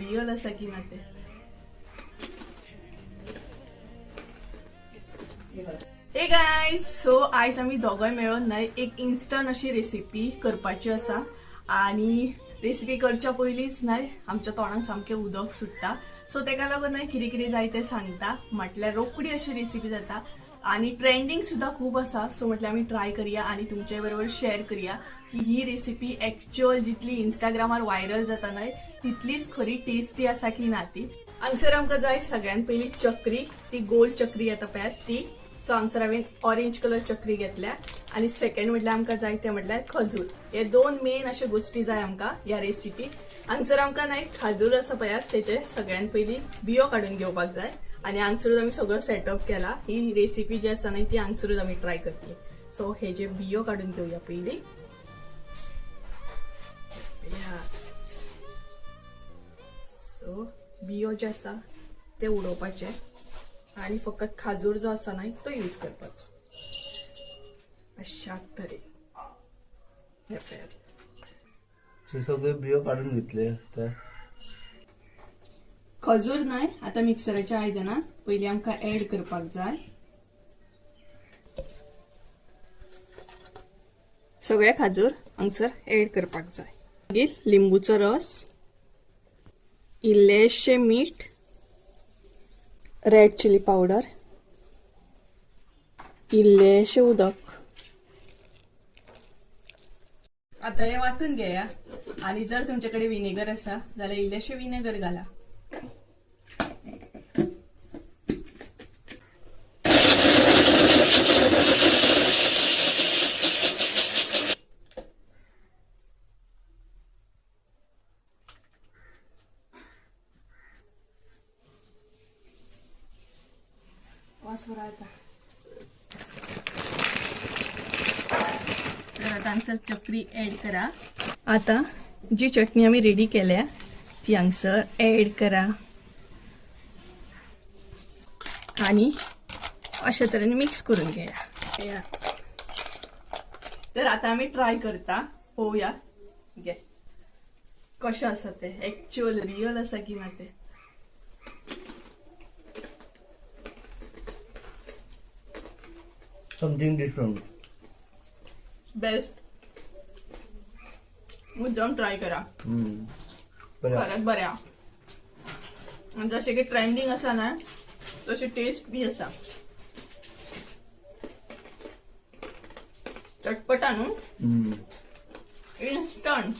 Real असा की ना ते. हे गायज, सो आयज आम्ही दोगांय मेळून न्हय एक इन्स्टंट अशी रेसिपी करपाची आसा. आणि रेसिपी करच्या पयलींच न्हय आमच्या तोंडाक सामकें उदक सुट्टा. सो तेका लागून न्हय कितें कितें जाय तें सांगता. म्हटल्यार रोखडी अशी रेसिपी जाता आणि ट्रेंडिंग सुद्धा खूप असा. सो म्हटल्यार आमी ट्राय करूया आणि तुमच्या बरोबर शेअर करूया की ही रेसिपी एक्चुअल जितली इंस्टाग्रामार व्हायरल जाता न्हय तितलीच खरी टेस्टी आसा की ना ती. हांगसर आमकां जाय सगळ्यात पयली चक्री, ती गोल चक्री येता पळय ती. सो हांगसर हांवें ऑरेंज कलर चक्री घेतल्या. आणि सेकंड म्हटल्यार आमकां जाय ते म्हटल्यार खजूर. हे दोन मेन अशे गोष्टी जाय आमकां ह्या रेसिपीक. हांगसर आमकां न्हय खजूर आसा पळयात तेचे सगळ्यात पयली बियो काढून घेवपाक जाय. आणि हांगसरूच आमी सगळो सेटअप केला. ही रेसिपी जी आसा न्हय ती हांगसरूच आमी ट्राय करतली. सो हे जे बियो काढून घेवया पयली. सो बियो जे आसा ते उडोवपाचे आणि फकत खाजूर जो आसा न्हय तो यूज करपाचो. अशा तरेन सगळे बियो काढून घेतले. खजूर न्हय आता मिक्सराच्या आयदनात पयली आमकां ऍड करपाक जाय. सगळे खाजूर हांगसर ऍड करपाक जाय. मागीर लिंबूचो रस, इल्लेशें मीठ, रेड चिली पावडर, इल्लेशें उदक. आता हे वाटून घेया. आणि जर तुमच्याकडे विनेगर असा जाल्यार इल्लेशें विनेगर घाला. हांगसर चक्री ऍड करा. आता जी चटणी आम्ही रेडी केल्या ती हांगसर ऍड करा आणि अशा तरेने मिक्स करून घेया. तर आता आम्ही ट्राय करता पळोवया घे कशें आसा ते एक्चुअल रियल आसा की ना ते. Something different. बेस्ट. मुद्दाम ट्राय करा. खरंच बरें हा. जशें की ट्रेंडिंग आसा ना तशी टेस्ट बी आसा. चटपटा न्हू, इन्स्टंट.